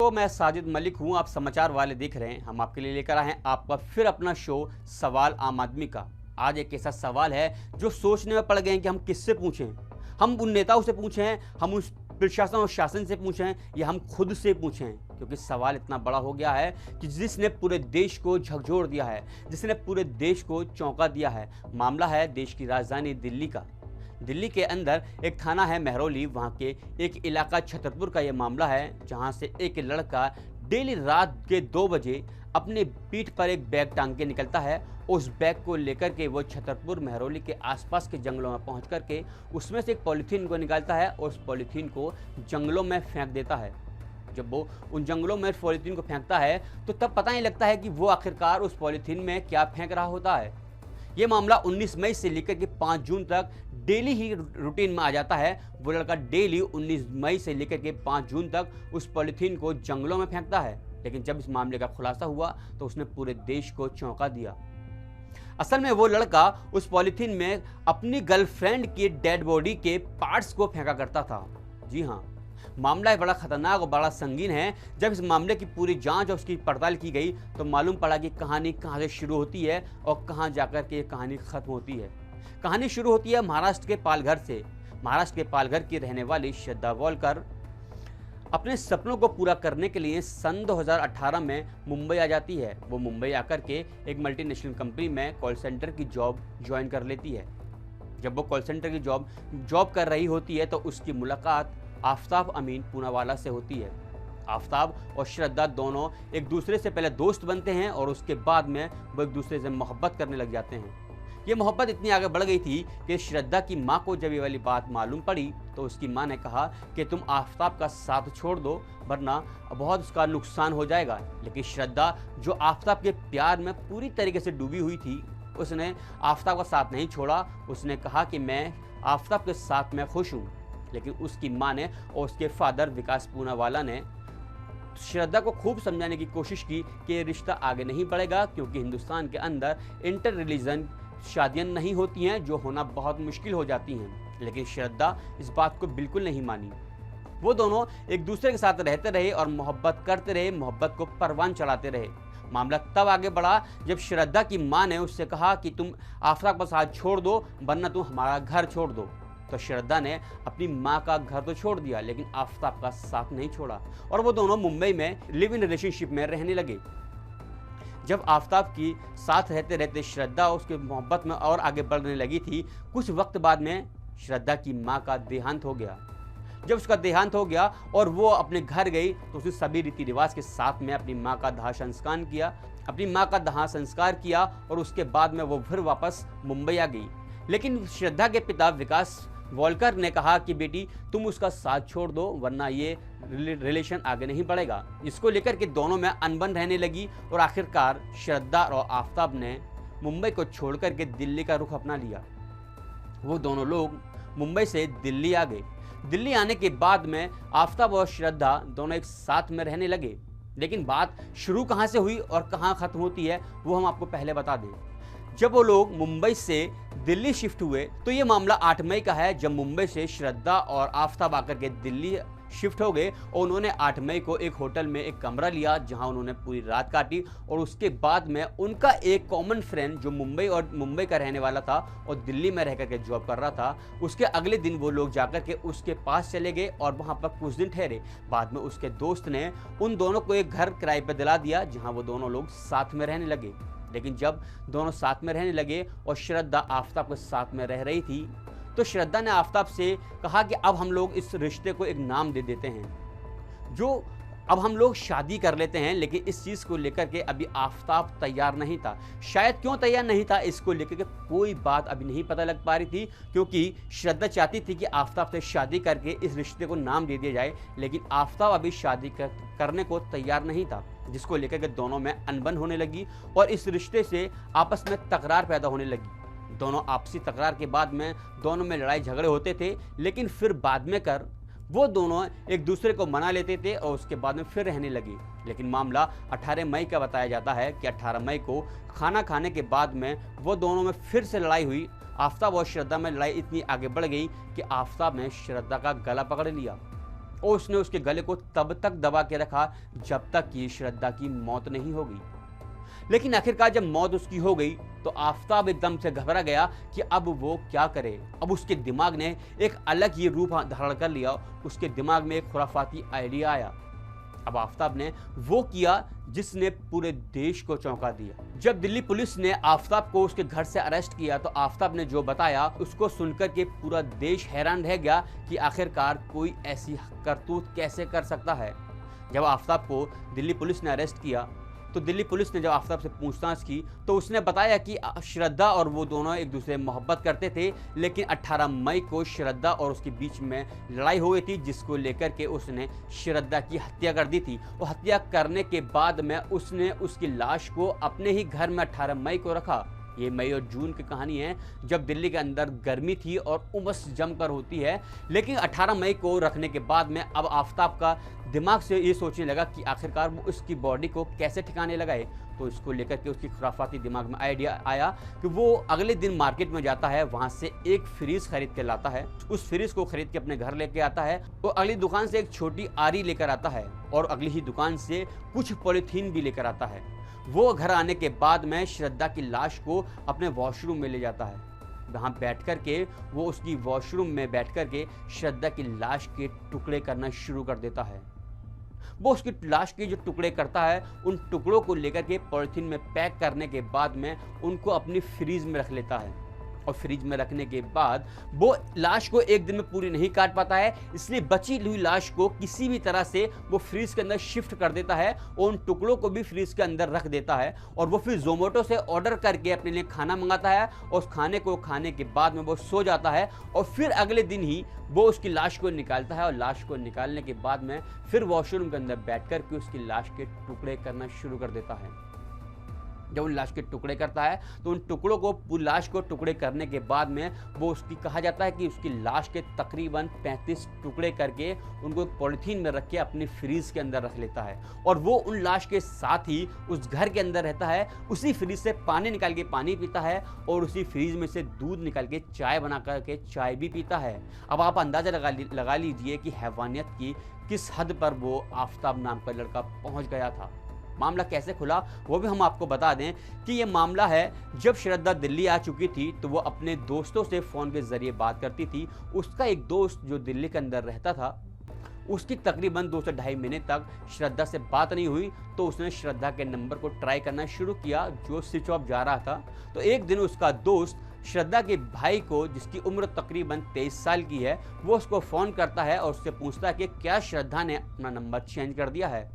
दोस्तों, मैं साजिद मलिक हूं। आप समाचार वाले देख रहे हैं। हम आपके लिए लेकर आए हैं आपका फिर अपना शो सवाल आम आदमी का। आज एक ऐसा सवाल है जो सोचने में पड़ गए हैं कि हम किससे पूछें। हम उन नेताओं से पूछें, हम उस प्रशासन और शासन से पूछें, या हम खुद से पूछें, क्योंकि सवाल इतना बड़ा हो गया है कि जिसने पूरे देश को झकझोर दिया है, जिसने पूरे देश को चौंका दिया है। मामला है देश की राजधानी दिल्ली का। दिल्ली के अंदर एक थाना है मेहरौली, वहाँ के एक इलाका छतरपुर का ये मामला है, जहाँ से एक लड़का डेली रात के 2 बजे अपने पीठ पर एक बैग टांग के निकलता है। उस बैग को लेकर के वो छतरपुर मेहरौली के आसपास के जंगलों में पहुँच करके उसमें से एक पॉलीथीन को निकालता है और उस पॉलीथीन को जंगलों में फेंक देता है। जब वो उन जंगलों में पॉलीथीन को फेंकता है तो तब पता नहीं लगता है कि वो आखिरकार उस पॉलीथीन में क्या फेंक रहा होता है। ये मामला 19 मई से लेकर के 5 जून तक डेली ही रूटीन में आ जाता है। वो लड़का डेली 19 मई से लेकर के 5 जून तक उस पॉलीथीन को जंगलों में फेंकता है। लेकिन जब इस मामले का खुलासा हुआ तो उसने पूरे देश को चौंका दिया। असल में वो लड़का उस पॉलीथीन में अपनी गर्लफ्रेंड की डेड बॉडी के पार्ट्स को फेंका करता था। जी हाँ, मामला बड़ा खतरनाक और बड़ा संगीन है। जब इस मामले की पूरी जांच और उसकी पड़ताल की गई तो मालूम पड़ा कि कहानी कहाँ से शुरू होती है और कहाँ जाकर के ये कहानी खत्म होती है। कहानी शुरू होती है महाराष्ट्र के पालघर से। महाराष्ट्र के पालघर की रहने वाली श्रद्धा वॉलकर अपने सपनों को पूरा करने के लिए सन 2018 में मुंबई आ जाती है। वो मुंबई आकर के एक मल्टीनेशनल कंपनी में कॉल सेंटर की जॉब ज्वाइन कर लेती है। जब वो कॉल सेंटर की जॉब कर रही होती है तो उसकी मुलाकात आफ्ताब अमीन पूनावाला से होती है। आफ्ताब और श्रद्धा दोनों एक दूसरे से पहले दोस्त बनते हैं और उसके बाद में वो एक दूसरे से मोहब्बत करने लग जाते हैं। ये मोहब्बत इतनी आगे बढ़ गई थी कि श्रद्धा की माँ को जब ये वाली बात मालूम पड़ी तो उसकी माँ ने कहा कि तुम आफ्ताब का साथ छोड़ दो, वरना बहुत उसका नुकसान हो जाएगा। लेकिन श्रद्धा, जो आफ्ताब के प्यार में पूरी तरीके से डूबी हुई थी, उसने आफ्ताब का साथ नहीं छोड़ा। उसने कहा कि मैं आफ्ताब के साथ में खुश हूँ। लेकिन उसकी माँ ने और उसके फादर विकास पूनावाला ने श्रद्धा को खूब समझाने की कोशिश की कि ये रिश्ता आगे नहीं बढ़ेगा, क्योंकि हिंदुस्तान के अंदर इंटर रिलीजन शादियां नहीं होती हैं, जो होना बहुत मुश्किल हो जाती हैं। लेकिन श्रद्धा इस बात को बिल्कुल नहीं मानी। वो दोनों एक दूसरे के साथ रहते रहे और मोहब्बत करते रहे, मोहब्बत को परवान चढ़ाते रहे। मामला तब आगे बढ़ा जब श्रद्धा की माँ ने उससे कहा कि तुम आफ्ताब का साथ छोड़ दो, वरना तुम हमारा घर छोड़ दो। तो श्रद्धा ने अपनी माँ का घर तो छोड़ दिया, लेकिन आफ्ताब का साथ नहीं छोड़ा और वो दोनों मुंबई में लिव इन रिलेशनशिप में रहने लगे। जब आफ्ताब की साथ रहते रहते श्रद्धा उसके मोहब्बत में और आगे बढ़ने लगी थी, कुछ वक्त बाद में श्रद्धा की माँ का देहांत हो गया। जब उसका देहांत हो गया और वो अपने घर गई तो उसने सभी रीति रिवाज के साथ में अपनी माँ का दाह संस्कार किया और उसके बाद में वो फिर वापस मुंबई आ गई। लेकिन श्रद्धा के पिता विकास वॉलकर ने कहा कि बेटी, तुम उसका साथ छोड़ दो, वरना ये रिलेशन आगे नहीं बढ़ेगा। इसको लेकर के दोनों में अनबन रहने लगी और आखिरकार श्रद्धा और आफ्ताब ने मुंबई को छोड़ करके दिल्ली का रुख अपना लिया। वो दोनों लोग मुंबई से दिल्ली आ गए। दिल्ली आने के बाद में आफ्ताब और श्रद्धा दोनों एक साथ में रहने लगे। लेकिन बात शुरू कहाँ से हुई और कहाँ खत्म होती है वो हम आपको पहले बता दें। जब वो लोग मुंबई से दिल्ली शिफ्ट हुए तो ये मामला 8 मई का है, जब मुंबई से श्रद्धा और आफ्ताब आकर के दिल्ली शिफ्ट हो गए और उन्होंने 8 मई को एक होटल में एक कमरा लिया, जहां उन्होंने पूरी रात काटी। और उसके बाद में उनका एक कॉमन फ्रेंड जो मुंबई का रहने वाला था और दिल्ली में रह करके जॉब कर रहा था, उसके अगले दिन वो लोग जाकर के उसके पास चले गए और वहां पर कुछ दिन ठहरे। बाद में उसके दोस्त ने उन दोनों को एक घर किराए पर दिला दिया, जहाँ वो दोनों लोग साथ में रहने लगे। लेकिन जब दोनों साथ में रहने लगे और श्रद्धा आफ्ताब के साथ में रह रही थी तो श्रद्धा ने आफ्ताब से कहा कि अब हम लोग इस रिश्ते को एक नाम दे देते हैं, जो अब हम लोग शादी कर लेते हैं। लेकिन इस चीज़ को लेकर के अभी आफ्ताब तैयार नहीं था। शायद क्यों तैयार नहीं था, इसको लेकर के कोई बात अभी नहीं पता लग पा रही थी, क्योंकि श्रद्धा चाहती थी कि आफ्ताब से शादी करके इस रिश्ते को नाम दे दिया जाए। लेकिन आफ्ताब अभी शादी करने को तैयार नहीं था, जिसको लेकर के दोनों में अनबन होने लगी और इस रिश्ते से आपस में तकरार पैदा होने लगी। दोनों आपसी तकरार के बाद में दोनों में लड़ाई झगड़े होते थे, लेकिन फिर बाद में वो दोनों एक दूसरे को मना लेते थे और उसके बाद में फिर रहने लगे। लेकिन मामला 18 मई का बताया जाता है कि 18 मई को खाना खाने के बाद में वो दोनों में फिर से लड़ाई हुई। आफ्ताब और श्रद्धा में लड़ाई इतनी आगे बढ़ गई कि आफ्ताब ने श्रद्धा का गला पकड़ लिया और उसने उसके गले को तब तक दबा के रखा जब तक कि श्रद्धा की मौत नहीं हो गई। लेकिन आखिरकार जब मौत उसकी हो गई तो आफताब एकदम से घबरा गया कि अब वो क्या करे। अब उसके दिमाग ने एक अलग ही रूप धारण कर लिया। उसके दिमाग में एक खुराफाती आइडिया आया। अब आफताब ने वो किया जिसने पूरे देश को चौंका दिया। जब दिल्ली पुलिस ने आफताब को उसके घर से अरेस्ट किया तो आफताब ने जो बताया उसको सुनकर के पूरा देश हैरान रह गया कि आखिरकार कोई ऐसी करतूत कैसे कर सकता है। जब आफताब को दिल्ली पुलिस ने अरेस्ट किया तो दिल्ली पुलिस ने जब आफताब से पूछताछ की तो उसने बताया कि श्रद्धा और वो दोनों एक दूसरे में मोहब्बत करते थे, लेकिन 18 मई को श्रद्धा और उसके बीच में लड़ाई हो गई थी, जिसको लेकर के उसने श्रद्धा की हत्या कर दी थी। और हत्या करने के बाद में उसने उसकी लाश को अपने ही घर में 18 मई को रखा। ये मई और जून की कहानी है जब दिल्ली के अंदर गर्मी थी और उमस जमकर होती है। लेकिन 18 मई को रखने के बाद में अब आफताब का दिमाग से ये सोचने लगा कि आखिरकार वो उसकी बॉडी को कैसे ठिकाने लगाए। तो इसको लेकर के उसकी खुराफाती दिमाग में आइडिया आया कि वो अगले दिन मार्केट में जाता है, वहाँ से एक फ्रीज खरीद के लाता है। उस फ्रीज को खरीद के अपने घर लेके आता है। वो अगली दुकान से एक छोटी आरी लेकर आता है और अगली ही दुकान से कुछ पॉलीथीन भी लेकर आता है। वो घर आने के बाद में श्रद्धा की लाश को अपने वॉशरूम में ले जाता है। वहाँ बैठ कर के वो उसकी वॉशरूम में बैठ कर के श्रद्धा की लाश के टुकड़े करना शुरू कर देता है। वो उसकी लाश के जो टुकड़े करता है उन टुकड़ों को लेकर के पॉलिथीन में पैक करने के बाद में उनको अपनी फ्रीज में रख लेता है। और फ्रिज में रखने के बाद वो लाश को एक दिन में पूरी नहीं काट पाता है, इसलिए बची हुई लाश को किसी भी तरह से वो फ्रिज के अंदर शिफ्ट कर देता है और उन टुकड़ों को भी फ्रिज के अंदर रख देता है। और वो फिर जोमेटो से ऑर्डर करके अपने लिए खाना मंगाता है और उस खाने को खाने के बाद में वो सो जाता है। और फिर अगले दिन ही वो उसकी लाश को निकालता है और लाश को निकालने के बाद में फिर वॉशरूम के अंदर बैठ कर के उसकी लाश के टुकड़े करना शुरू कर देता है। जब उन लाश के टुकड़े करता है तो उन टुकड़ों को लाश को टुकड़े करने के बाद में वो उसकी कहा जाता है कि उसकी लाश के तकरीबन 35 टुकड़े करके उनको एक पॉलीथीन में रख के अपनी फ्रीज के अंदर रख लेता है। और वो उन लाश के साथ ही उस घर के अंदर रहता है, उसी फ्रीज से पानी निकाल के पानी पीता है और उसी फ्रीज में से दूध निकाल के चाय बना करके चाय भी पीता है। अब आप अंदाज़ा लगा लीजिए कि हैवानियत की किस हद पर वो आफताब नाम का लड़का पहुँच गया था। मामला कैसे खुला वो भी हम आपको बता दें कि ये मामला है जब श्रद्धा दिल्ली आ चुकी थी तो वो अपने दोस्तों से फ़ोन के ज़रिए बात करती थी। उसका एक दोस्त जो दिल्ली के अंदर रहता था, उसकी तकरीबन 2 से ढाई महीने तक श्रद्धा से बात नहीं हुई, तो उसने श्रद्धा के नंबर को ट्राई करना शुरू किया जो स्विच ऑफ जा रहा था। तो एक दिन उसका दोस्त श्रद्धा के भाई को, जिसकी उम्र तकरीबन 23 साल की है, वो उसको फ़ोन करता है और उससे पूछता है कि क्या श्रद्धा ने अपना नंबर चेंज कर दिया है।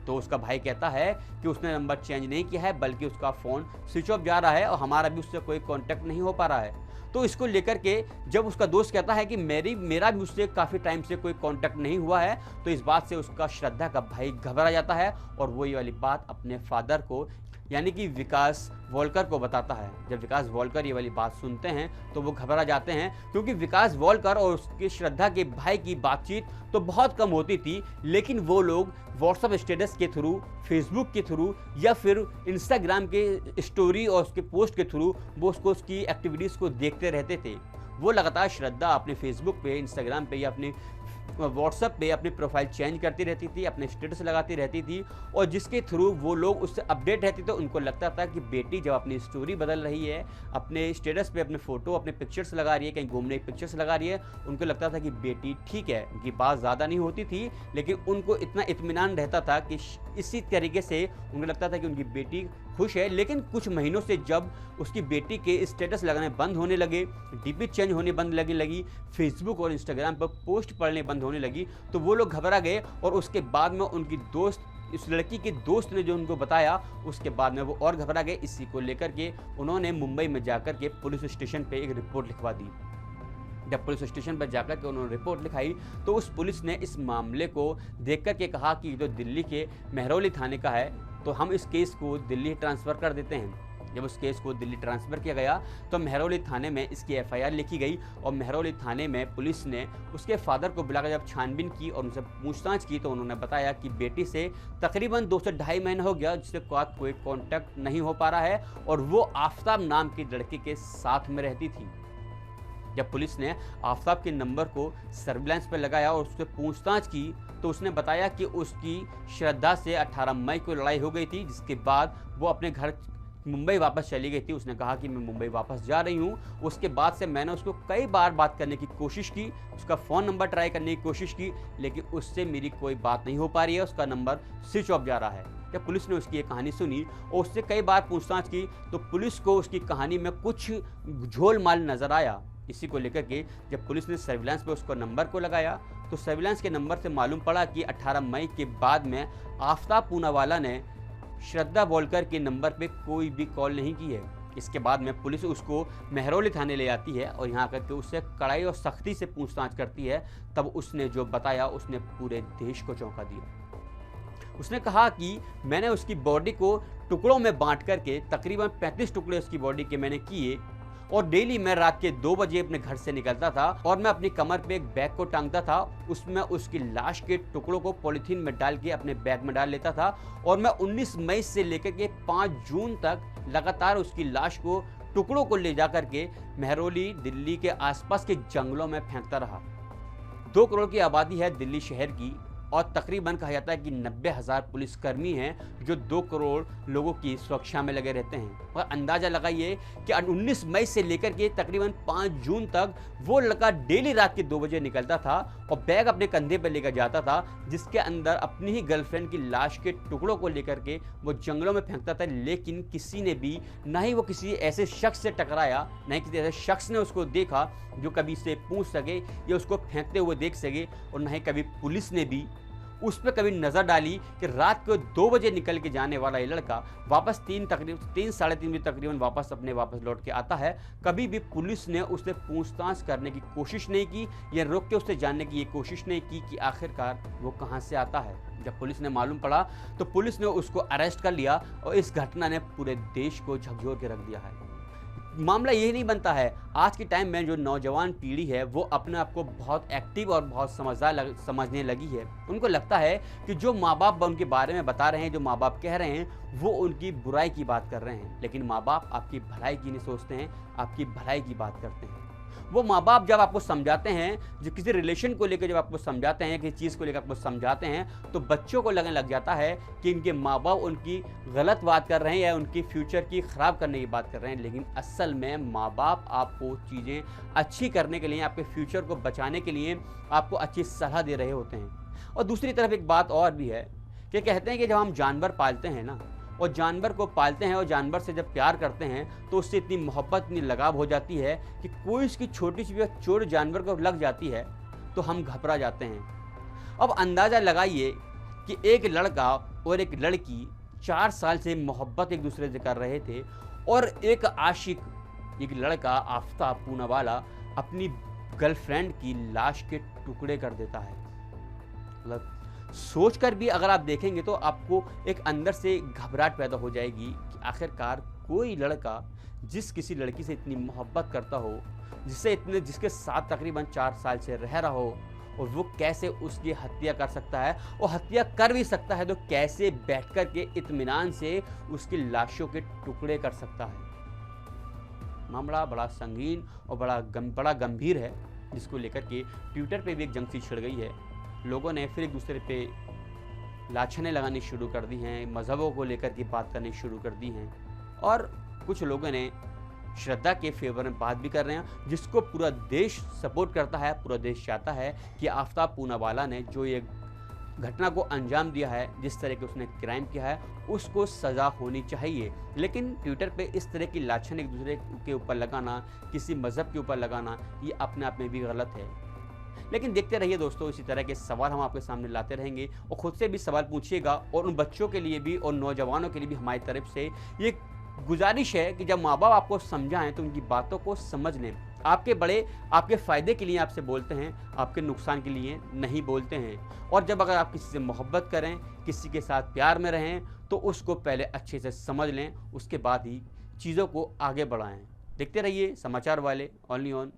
तो उसका भाई कहता है कि उसने नंबर चेंज नहीं किया है, बल्कि उसका फ़ोन स्विच ऑफ जा रहा है और हमारा भी उससे कोई कांटेक्ट नहीं हो पा रहा है। तो इसको लेकर के जब उसका दोस्त कहता है कि मेरा भी उससे काफ़ी टाइम से कोई कांटेक्ट नहीं हुआ है, तो इस बात से उसका श्रद्धा का भाई घबरा जाता है और वो ये वाली बात अपने फादर को यानी कि विकास वॉलकर को बताता है। जब विकास वॉलकर ये वाली बात सुनते हैं तो वो घबरा जाते हैं, क्योंकि विकास वॉलकर और उसके श्रद्धा के भाई की बातचीत तो बहुत कम होती थी, लेकिन वो लोग व्हाट्सएप स्टेटस के थ्रू, फेसबुक के थ्रू या फिर इंस्टाग्राम के स्टोरी और उसके पोस्ट के थ्रू वो उसकी एक्टिविटीज़ को देखते रहते थे। वो लगातार श्रद्धा अपने फेसबुक पे, इंस्टाग्राम पे या अपने व्हाट्सएप पे अपनी प्रोफाइल चेंज करती रहती थी, अपने स्टेटस लगाती रहती थी और जिसके थ्रू वो लोग उससे अपडेट रहते थे। उनको लगता था कि बेटी जब अपनी स्टोरी बदल रही है, अपने स्टेटस पे अपने फ़ोटो, अपने पिक्चर्स लगा रही है, कहीं घूमने की पिक्चर्स लगा रही है, उनको लगता था कि बेटी ठीक है। उनकी बात ज़्यादा नहीं होती थी, लेकिन उनको इतना इत्मीनान रहता था कि इसी तरीके से उनको लगता था कि उनकी बेटी खुश है। लेकिन कुछ महीनों से जब उसकी बेटी के स्टेटस लगाने बंद होने लगे, डीपी चेंज होने बंद लगने लगी, फेसबुक और इंस्टाग्राम पर पोस्ट पढ़ने बंद होने लगी, तो वो लोग घबरा गए। और उसके बाद में उनकी दोस्त, इस लड़की के दोस्त ने जो उनको बताया, उसके बाद में वो और घबरा गए। इसी को लेकर के उन्होंने मुंबई में जाकर के पुलिस स्टेशन पे एक रिपोर्ट लिखवा दी। जब पुलिस स्टेशन पर जाकर के उन्होंने रिपोर्ट लिखाई तो उस पुलिस ने इस मामले को देख कर के कहा कि जो दिल्ली के महरौली थाने का है, तो हम इस केस को दिल्ली ट्रांसफ़र कर देते हैं। जब उस केस को दिल्ली ट्रांसफ़र किया गया तो महरौली थाने में इसकी एफआईआर लिखी गई और महरौली थाने में पुलिस ने उसके फादर को बुलाकर जब छानबीन की और उनसे पूछताछ की तो उन्होंने बताया कि बेटी से तकरीबन 2 से ढाई महीने हो गया जिससे कोई कांटेक्ट नहीं हो पा रहा है और वो आफताब नाम की लड़की के साथ में रहती थी। जब पुलिस ने आफताब के नंबर को सर्विलांस पर लगाया और उससे पूछताछ की तो उसने बताया कि उसकी श्रद्धा से 18 मई को लड़ाई हो गई थी, जिसके बाद वो अपने घर मुंबई वापस चली गई थी। उसने कहा कि मैं मुंबई वापस जा रही हूँ। उसके बाद से मैंने उसको कई बार बात करने की कोशिश की, उसका फ़ोन नंबर ट्राई करने की कोशिश की, लेकिन उससे मेरी कोई बात नहीं हो पा रही है, उसका नंबर स्विच ऑफ जा रहा है। जब पुलिस ने उसकी ये कहानी सुनी और उससे कई बार पूछताछ की तो पुलिस को उसकी कहानी में कुछ झोलमाल नज़र आया। इसी को लेकर के जब पुलिस ने सर्विलांस पे उसको नंबर को लगाया तो सर्विलांस के नंबर से मालूम पड़ा कि 18 मई के बाद में आफताब पूनावाला ने श्रद्धा बोलकर के नंबर पे कोई भी कॉल नहीं की है। इसके बाद में पुलिस उसको महरौली थाने ले आती है और यहाँ करके उससे कड़ाई और सख्ती से पूछताछ करती है। तब उसने जो बताया उसने पूरे देश को चौंका दिया। उसने कहा कि मैंने उसकी बॉडी को टुकड़ों में बांट करके तकरीबन 35 टुकड़े उसकी बॉडी के मैंने किए और डेली मैं रात के 2 बजे अपने घर से निकलता था और मैं अपनी कमर पे एक बैग को टांगता था, उसमें उसकी लाश के टुकड़ों को पॉलीथीन में डाल के अपने बैग में डाल लेता था और मैं 19 मई से लेकर के 5 जून तक लगातार उसकी लाश को टुकड़ों को ले जाकर के महरौली दिल्ली के आसपास के जंगलों में फेंकता रहा। 2 करोड़ की आबादी है दिल्ली शहर की और तकरीबन कहा जाता है कि 90,000 पुलिसकर्मी हैं जो 2 करोड़ लोगों की सुरक्षा में लगे रहते हैं। और अंदाज़ा लगाइए कि 19 मई से लेकर के तकरीबन 5 जून तक वो लड़का डेली रात के 2 बजे निकलता था और बैग अपने कंधे पर लेकर जाता था, जिसके अंदर अपनी ही गर्लफ्रेंड की लाश के टुकड़ों को लेकर के वो जंगलों में फेंकता था। लेकिन किसी ने भी, ना ही वो किसी ऐसे शख्स से टकराया, ना ही किसी ऐसे शख्स ने उसको देखा जो कभी से पूछ सके या उसको फेंकते हुए देख सके, और ना ही कभी पुलिस ने भी उस पर कभी नज़र डाली कि रात को 2 बजे निकल के जाने वाला ये लड़का वापस 3 साढ़े 3 बजे तकरीबन वापस लौट के आता है। कभी भी पुलिस ने उससे पूछताछ करने की कोशिश नहीं की या रोक के उससे जानने की ये कोशिश नहीं की कि आखिरकार वो कहाँ से आता है। जब पुलिस ने मालूम पड़ा तो पुलिस ने उसको अरेस्ट कर लिया और इस घटना ने पूरे देश को झकझोर के रख दिया है। मामला यही नहीं बनता है, आज के टाइम में जो नौजवान पीढ़ी है वो अपने आप को बहुत एक्टिव और बहुत समझदार समझने लगी है। उनको लगता है कि जो माँ बाप उनके बारे में बता रहे हैं, जो माँ बाप कह रहे हैं, वो उनकी बुराई की बात कर रहे हैं। लेकिन माँ बाप आपकी भलाई की नहीं सोचते हैं, आपकी भलाई की बात करते हैं। वो माँ बाप जब आपको समझाते हैं, जो किसी रिलेशन को लेकर जब आपको समझाते हैं, किसी चीज़ को लेकर आपको समझाते हैं, तो बच्चों को लगने लग जाता है कि इनके माँ बाप उनकी गलत बात कर रहे हैं या उनकी फ्यूचर की ख़राब करने की बात कर रहे हैं। लेकिन असल में माँ बाप आपको चीज़ें अच्छी करने के लिए, आपके फ्यूचर को बचाने के लिए आपको अच्छी सलाह दे रहे होते हैं। और दूसरी तरफ एक बात और भी है कि कहते हैं कि जब हम जानवर पालते हैं ना, और जानवर को पालते हैं और जानवर से जब प्यार करते हैं तो उससे इतनी मोहब्बत, इतनी लगाव हो जाती है कि कोई उसकी छोटी सी भी चोट जानवर को लग जाती है तो हम घबरा जाते हैं। अब अंदाज़ा लगाइए कि एक लड़का और एक लड़की 4 साल से मोहब्बत एक दूसरे से कर रहे थे और एक आशिक, एक लड़का आफताब पूनावाला अपनी गर्लफ्रेंड की लाश के टुकड़े कर देता है। मतलब सोचकर भी अगर आप देखेंगे तो आपको एक अंदर से घबराहट पैदा हो जाएगी कि आखिरकार कोई लड़का किसी लड़की से इतनी मोहब्बत करता हो, जिसके साथ तकरीबन 4 साल से रह रहा हो, और वो कैसे उसकी हत्या कर सकता है, और हत्या कर भी सकता है तो कैसे बैठ कर के इत्मीनान से उसकी लाशों के टुकड़े कर सकता है। मामला बड़ा संगीन और बड़ा गंभीर है, जिसको लेकर के ट्विटर पे भी एक जंग सी छिड़ गई है। लोगों ने फिर एक दूसरे पे लाछनें लगानी शुरू कर दी हैं, मज़हबों को लेकर के बात करनी शुरू कर दी हैं, और कुछ लोगों ने श्रद्धा के फेवर में बात भी कर रहे हैं, जिसको पूरा देश सपोर्ट करता है। पूरा देश चाहता है कि आफताब पूनावाला ने जो ये घटना को अंजाम दिया है, जिस तरह के उसने क्राइम किया है, उसको सज़ा होनी चाहिए। लेकिन ट्विटर पे इस तरह की लाछन एक दूसरे के ऊपर लगाना, किसी मज़हब के ऊपर लगाना, ये अपने आप में भी गलत है। लेकिन देखते रहिए दोस्तों, इसी तरह के सवाल हम आपके सामने लाते रहेंगे, और ख़ुद से भी सवाल पूछिएगा। और उन बच्चों के लिए भी और नौजवानों के लिए भी हमारी तरफ से ये गुजारिश है कि जब माँ बाप आपको समझाएं तो उनकी बातों को समझ लें। आपके बड़े आपके फ़ायदे के लिए आपसे बोलते हैं, आपके नुकसान के लिए नहीं बोलते हैं। और जब अगर आप किसी से मोहब्बत करें, किसी के साथ प्यार में रहें, तो उसको पहले अच्छे से समझ लें, उसके बाद ही चीज़ों को आगे बढ़ाएं। देखते रहिए समाचार वाले, ओनली ऑन